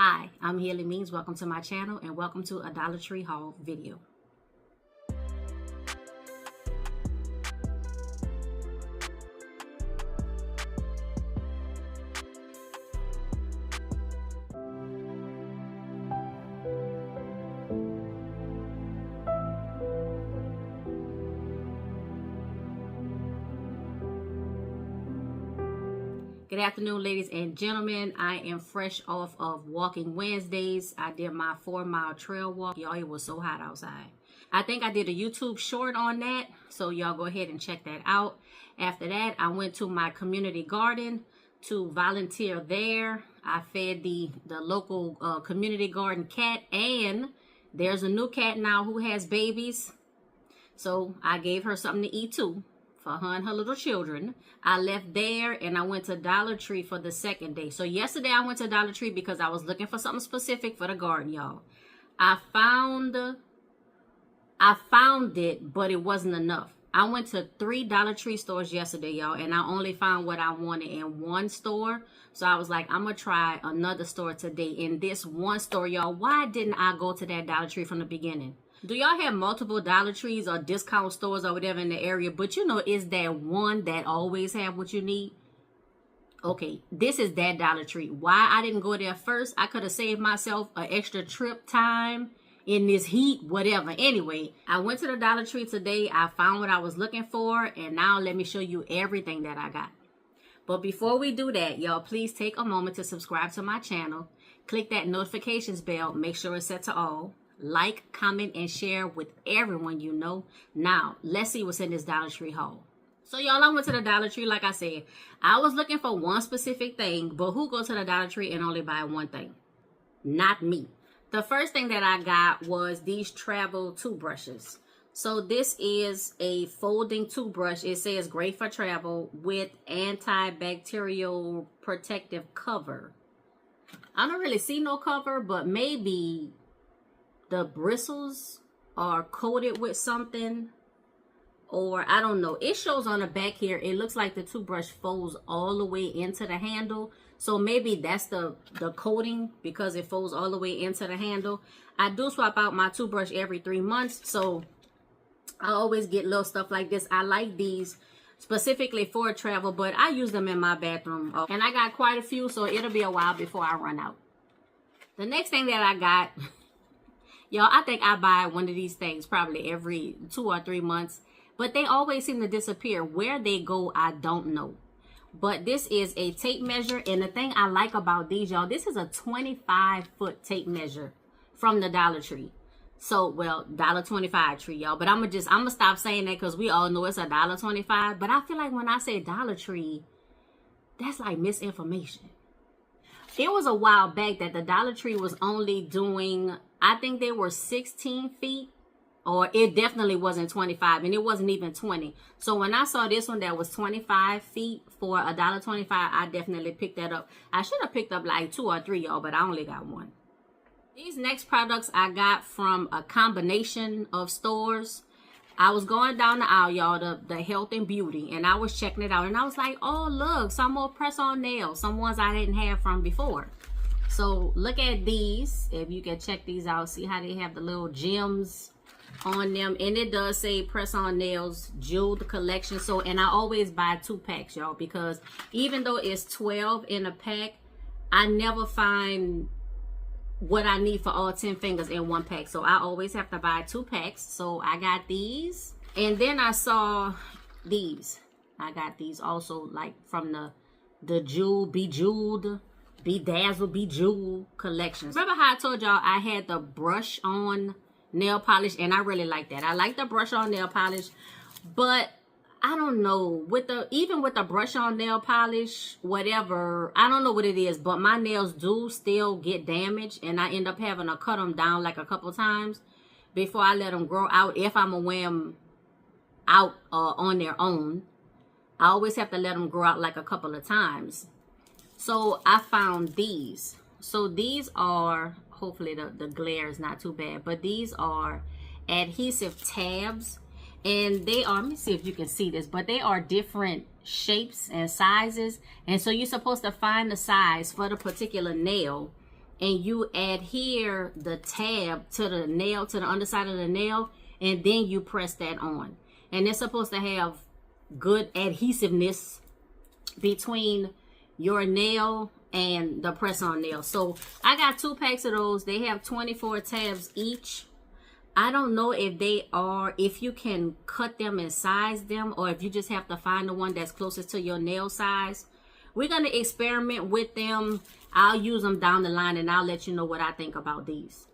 Hi, I'm Healy Means. Welcome to my channel and welcome to a Dollar Tree haul video. Good afternoon, ladies and gentlemen. I am fresh off of Walking Wednesdays. I did my 4-mile trail walk. Y'all, it was so hot outside. I think I did a YouTube short on that, so y'all go ahead and check that out. After that, I went to my community garden to volunteer there. I fed the local community garden cat, and there's a new cat now who has babies. So I gave her something to eat too. For her and her little children. I left there and I went to Dollar Tree for the second day. So yesterday I went to Dollar Tree because I was looking for something specific for the garden, y'all. I found it, but it wasn't enough. I went to 3 Dollar Tree stores yesterday, y'all, and I only found what I wanted in one store. So I was like, I'm gonna try another store today. In this one store, y'all, why didn't I go to that Dollar Tree from the beginning? Do y'all have multiple Dollar Trees or discount stores or whatever in the area, but you know, is there one that always have what you need? Okay, this is that Dollar Tree. Why I didn't go there first? I could have saved myself an extra trip time in this heat, whatever. Anyway, I went to the Dollar Tree today. I found what I was looking for, and now let me show you everything that I got. But before we do that, y'all, please take a moment to subscribe to my channel. Click that notifications bell. Make sure it's set to all. Like, comment, and share with everyone you know. Now, let's see what's in this Dollar Tree haul. So, y'all, I went to the Dollar Tree. Like I said, I was looking for one specific thing, but who goes to the Dollar Tree and only buy one thing? Not me. The first thing that I got was these travel toothbrushes. So, this is a folding toothbrush. It says great for travel with antibacterial protective cover. I don't really see no cover, but maybe the bristles are coated with something, or I don't know. It shows on the back here, it looks like the toothbrush folds all the way into the handle. So maybe that's the coating, because it folds all the way into the handle. I do swap out my toothbrush every 3 months, so I always get little stuff like this. I like these specifically for travel, but I use them in my bathroom. And I got quite a few, so it'll be a while before I run out. The next thing that I got, y'all, I think I buy one of these things probably every 2 or 3 months, but they always seem to disappear. Where they go, I don't know. But this is a tape measure, and the thing I like about these, y'all, this is a 25-foot tape measure from the Dollar Tree. So, well, $1.25 Tree, y'all. But I'm gonna stop saying that because we all know it's $1.25. But I feel like when I say Dollar Tree, that's like misinformation. It was a while back that the Dollar Tree was only doing, I think they were 16 feet, or it definitely wasn't 25, and it wasn't even 20. So when I saw this one that was 25 feet for $1.25, I definitely picked that up. I should have picked up like 2 or 3, y'all, but I only got one. These next products I got from a combination of stores. I was going down the aisle, y'all, the health and beauty, and I was checking it out, and I was like, oh, look, some more press-on nails, some ones I didn't have from before. So look at these. If you can check these out, see how they have the little gems on them, and it does say press-on nails jeweled collection. So, and I always buy 2 packs, y'all, because even though it's 12 in a pack, I never find what I need for all 10 fingers in one pack. So I always have to buy 2 packs. So I got these, and then I saw these. I got these also, like from the Jewel, Bejeweled, Bedazzled, Bejeweled collections. Remember how I told y'all I had the brush on nail polish, and I really like that. I like the brush on nail polish, but I don't know, even with the brush on nail polish, whatever, I don't know what it is, but my nails do still get damaged, and I end up having to cut them down like a couple times before I let them grow out. If I'm gonna wear them out on their own, I always have to let them grow out like a couple of times. So I found these. So these are, hopefully the glare is not too bad, but these are adhesive tabs. And they are, let me see if you can see this, but they are different shapes and sizes. And so you're supposed to find the size for the particular nail and you adhere the tab to the nail, to the underside of the nail, and then you press that on. And it's supposed to have good adhesiveness between your nail and the press-on nail. So I got 2 packs of those. They have 24 tabs each. I don't know if you can cut them and size them, or if you just have to find the one that's closest to your nail size. We're going to experiment with them. I'll use them down the line, and I'll let you know what I think about these.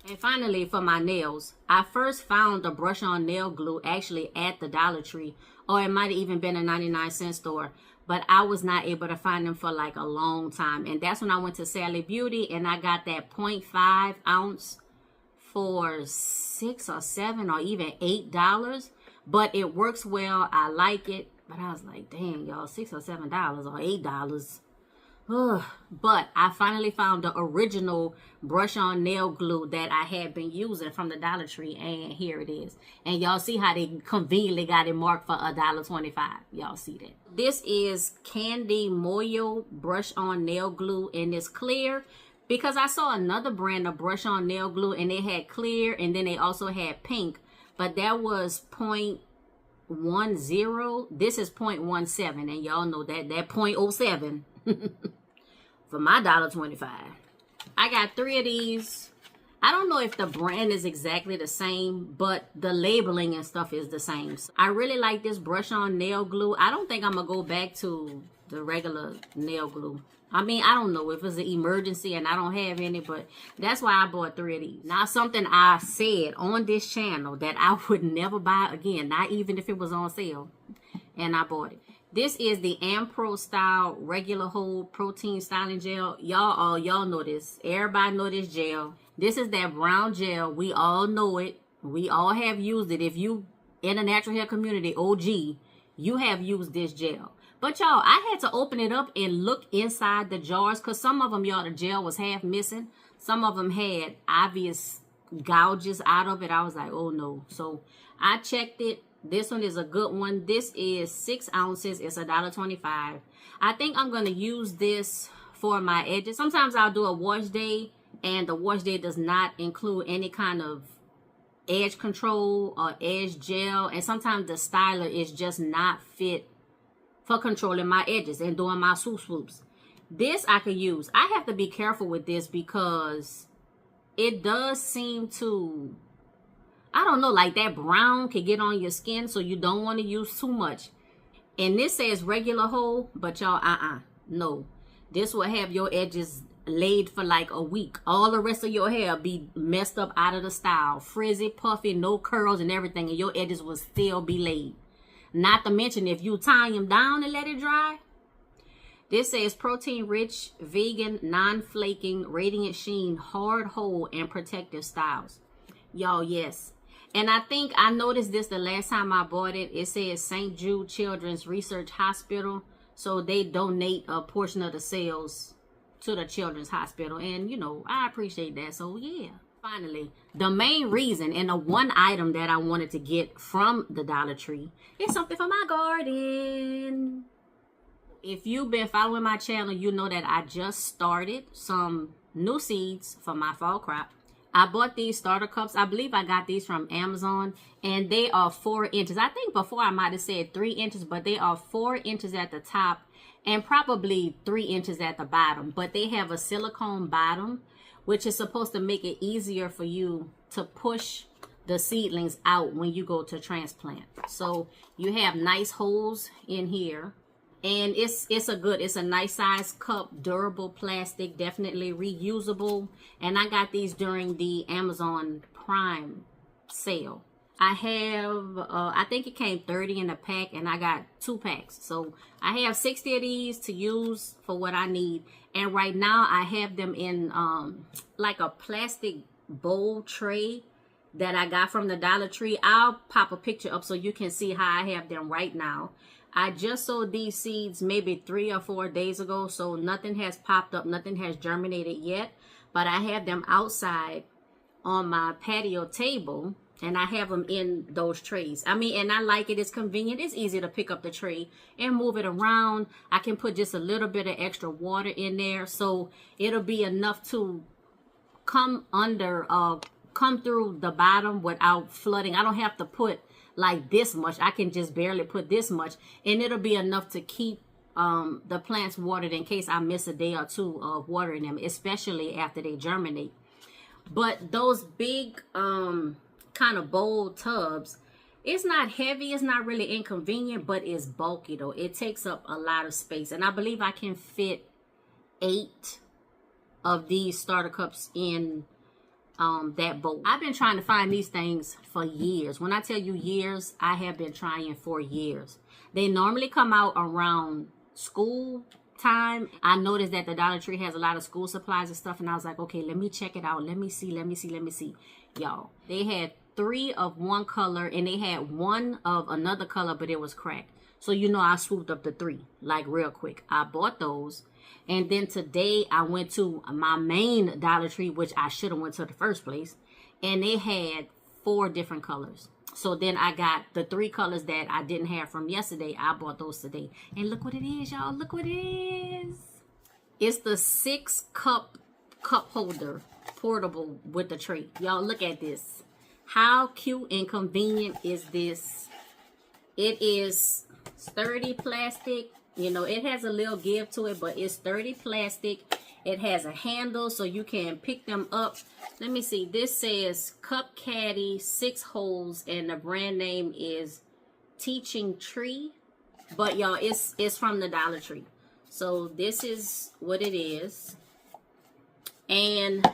And finally, for my nails, I first found the brush-on nail glue actually at the Dollar Tree, or it might have even been a 99-cent store, but I was not able to find them for like a long time. And that's when I went to Sally Beauty, and I got that 0.5 ounce for $6 or $7 or even $8, but it works well. I like it, but I was like, dang, y'all, $6 or $7 or $8. Ugh. But I finally found the original brush-on nail glue that I had been using from the Dollar Tree, and here it is. And y'all see how they conveniently got it marked for $1.25. Y'all see that? This is Candy Moyo brush-on nail glue, and it's clear. Because I saw another brand of brush-on nail glue, and they had clear, and then they also had pink. But that was 0.10. This is 0.17, and y'all know that 0.07 for my $1.25. I got 3 of these. I don't know if the brand is exactly the same, but the labeling and stuff is the same. So I really like this brush-on nail glue. I don't think I'm going to go back to the regular nail glue. I mean, I don't know if it's an emergency and I don't have any, but that's why I bought 3 of these. Now, something I said on this channel that I would never buy again, not even if it was on sale, and I bought it. This is the Ampro Style Regular Hold Protein Styling Gel. Y'all know this. Everybody know this gel. This is that brown gel. We all know it. We all have used it. If you in the natural hair community, OG, you have used this gel. But y'all, I had to open it up and look inside the jars, because some of them, y'all, the gel was half missing. Some of them had obvious gouges out of it. I was like, oh no. So I checked it. This one is a good one. This is 6 ounces. It's $1.25. I think I'm going to use this for my edges. Sometimes I'll do a wash day, and the wash day does not include any kind of edge control or edge gel. And sometimes the styler is just not fit for controlling my edges and doing my swoops. This I could use. I have to be careful with this because it does seem to, I don't know, like that brown can get on your skin, so you don't want to use too much. And this says regular hold, but y'all, no. This will have your edges laid for like a week. All the rest of your hair be messed up out of the style. Frizzy, puffy, no curls and everything, and your edges will still be laid. Not to mention if you tie them down and let it dry. This says protein rich, vegan, non-flaking, radiant sheen, hard hold, and protective styles. Y'all, yes. And I think I noticed this the last time I bought it. It says St. Jude Children's Research Hospital. So they donate a portion of the sales to the Children's Hospital. And, you know, I appreciate that. So, yeah. Finally, the main reason and the one item that I wanted to get from the Dollar Tree is something for my garden. If you've been following my channel, you know that I just started some new seeds for my fall crop. I bought these starter cups. I believe I got these from Amazon, and they are 4 inches. I think before I might have said 3 inches, but they are 4 inches at the top and probably 3 inches at the bottom. But they have a silicone bottom, which is supposed to make it easier for you to push the seedlings out when you go to transplant. So you have nice holes in here, and it's a nice size cup, durable plastic, definitely reusable. And I got these during the Amazon Prime sale. I have I think it came 30 in a pack, and I got 2 packs, so I have 60 of these to use for what I need. And right now I have them in like a plastic bowl tray that I got from the Dollar Tree. I'll pop a picture up so you can see how I have them right now. I just sowed these seeds maybe 3 or 4 days ago, so nothing has popped up, nothing has germinated yet. But I have them outside on my patio table, And I have them in those trays. I mean, and I like it. It's convenient. It's easy to pick up the tray and move it around. I can put just a little bit of extra water in there. So it'll be enough to come through the bottom without flooding. I don't have to put like this much. I can just barely put this much. And it'll be enough to keep the plants watered in case I miss a day or two of watering them, especially after they germinate. But those big kind of bold tubs, it's not heavy, it's not really inconvenient, but it's bulky though. It takes up a lot of space, and I believe I can fit 8 of these starter cups in that bowl. I've been trying to find these things for years. When I tell you years, I have been trying for years. They normally come out around school time. I noticed that the Dollar Tree has a lot of school supplies and stuff, and I was like, okay, let me check it out. Let me see. Y'all, they had 3 of one color and they had 1 of another color, but it was cracked. So you know, I swooped up the 3 like real quick. I bought those, and then today I went to my main Dollar Tree, which I should have went to the first place, and they had 4 different colors. So then I got the 3 colors that I didn't have from yesterday. I bought those today. And look what it is, y'all. Look what it is. It's the 6 cup holder, portable with the tray. Y'all, look at this. How cute and convenient is this? It is sturdy plastic. You know, it has a little give to it, but it's sturdy plastic. It has a handle so you can pick them up. Let me see. This says Cup Caddy 6 holes, and the brand name is Teaching Tree. But y'all, it's from the Dollar Tree. So this is what it is. And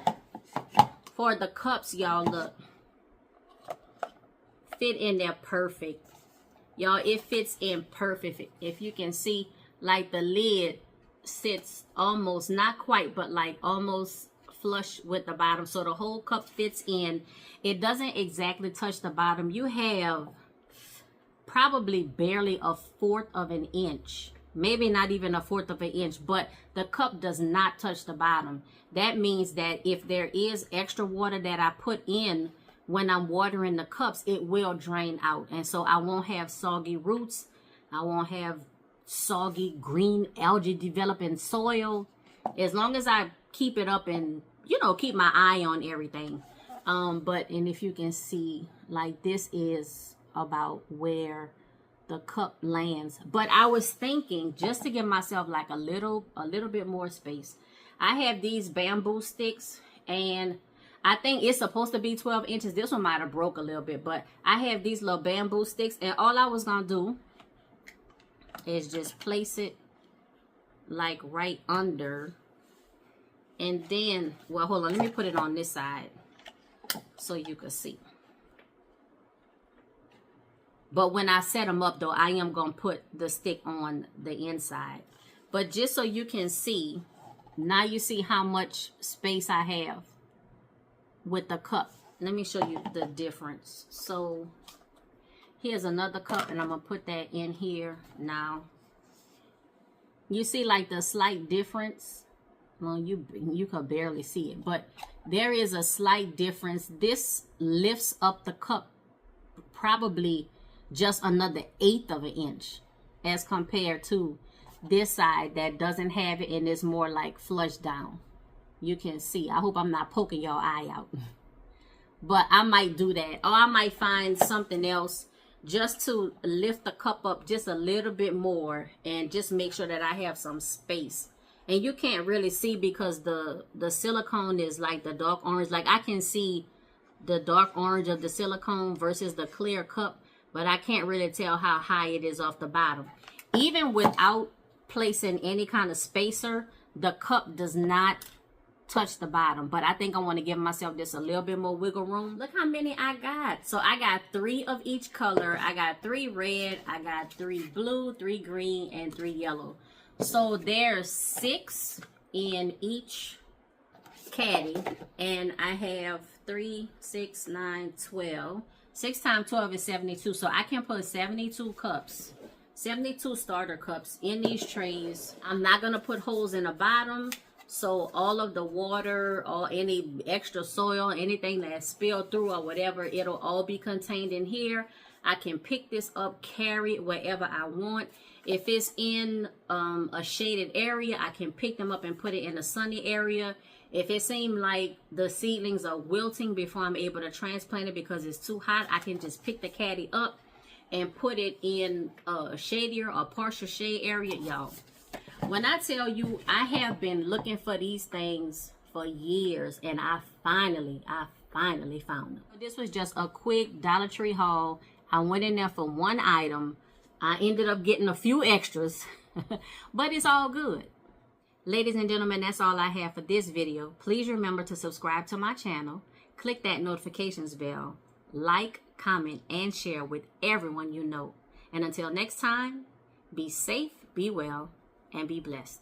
for the cups, y'all, look. Fit in there perfect. Y'all, it fits in perfect. If you can see, like the lid sits almost, not quite, but like almost flush with the bottom. So the whole cup fits in. It doesn't exactly touch the bottom. You have probably barely 1/4 of an inch. Maybe not even 1/4 of an inch, but the cup does not touch the bottom. That means that if there is extra water that I put in when I'm watering the cups, it will drain out. And so I won't have soggy roots. I won't have soggy green algae developing soil. As long as I keep it up and, you know, keep my eye on everything. And if you can see, like, this is about where the cup lands. But I was thinking, just to give myself like a little bit more space, I have these bamboo sticks, and I think it's supposed to be 12 inches. This one might have broke a little bit, but I have these little bamboo sticks, and all I was going to do is just place it like right under. And then, well, hold on. Let me put it on this side so you can see. But when I set them up, though, I am going to put the stick on the inside. But just so you can see, now you see how much space I have with the cup. Let me show you the difference. So here's another cup, and I'm going to put that in here now. You see like the slight difference? Well, you can barely see it, but there is a slight difference. This lifts up the cup probably just another 1/8 of an inch as compared to this side that doesn't have it and is more like flush down. You can see. I hope I'm not poking your eye out. But I might do that. Or I might find something else just to lift the cup up just a little bit more and just make sure that I have some space. And you can't really see because the silicone is like the dark orange. Like I can see the dark orange of the silicone versus the clear cup, but I can't really tell how high it is off the bottom. Even without placing any kind of spacer, the cup does not touch the bottom. But I think I want to give myself just a little bit more wiggle room. Look how many I got. So I got 3 of each color. I got 3 red, I got 3 blue, 3 green, and 3 yellow. So there's 6 in each caddy, and I have 3, 6, 9, 12. 6 times 12 is 72. So I can put 72 cups, 72 starter cups in these trays. I'm not going to put holes in the bottom So all of the water or any extra soil, anything that's spilled through or whatever, it'll all be contained in here. I can pick this up, carry it wherever I want. If it's in a shaded area, I can pick them up and put it in a sunny area. If it seems like the seedlings are wilting before I'm able to transplant it because it's too hot, I can just pick the caddy up and put it in a shadier or partial shade area. Y'all, when I tell you I have been looking for these things for years, and I finally found them. This was just a quick Dollar Tree haul. I went in there for one item. I ended up getting a few extras, but it's all good. Ladies and gentlemen, that's all I have for this video. Please remember to subscribe to my channel. Click that notifications bell. Like, comment, and share with everyone you know. And until next time, be safe, be well, and be blessed.